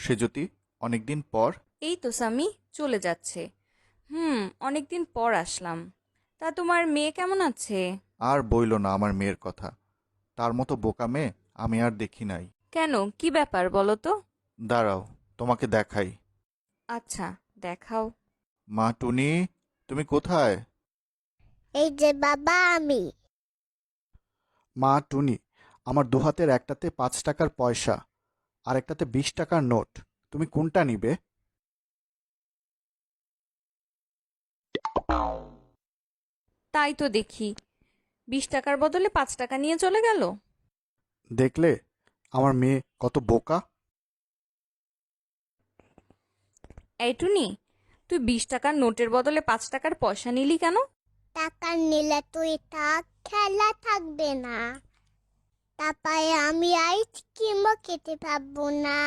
সেজতি, অনেকদিন পর। এই তো সামি, চলে যাচ্ছে। অনেকদিন পর আসলাম। তা তোমার মেয়ে কেমন আছে? আর বইলো না আমার মেয়ের কথা। তার মতো বোকা মেয়ে আমি আর দেখি নাই। কেন, কি ব্যাপার বলো তো? দাঁড়াও, তোমাকে দেখাই। আচ্ছা, দেখাও। মা টুনি, তুমি কোথায়? এই যে বাবা আমি। মা টুনি, আমার দুহাতের একটাতে 5 টাকার পয়সা আর একটাতে 20 টাকার নোট। তুমি কোনটা নিবে? তাই তো দেখি, 20 টাকার বদলে 5 টাকা নিয়ে চলে গেল। দেখলে আমার মেয়ে কত বোকা। এই টুনি, তুই 20 টাকার নোটের বদলে 5 টাকার পয়সা নিলি কেন? টাকা নিলে তুই থাক, খেলা থাকবে না। তারপরে আমি আইসক্রিমও খেতে পারবো না।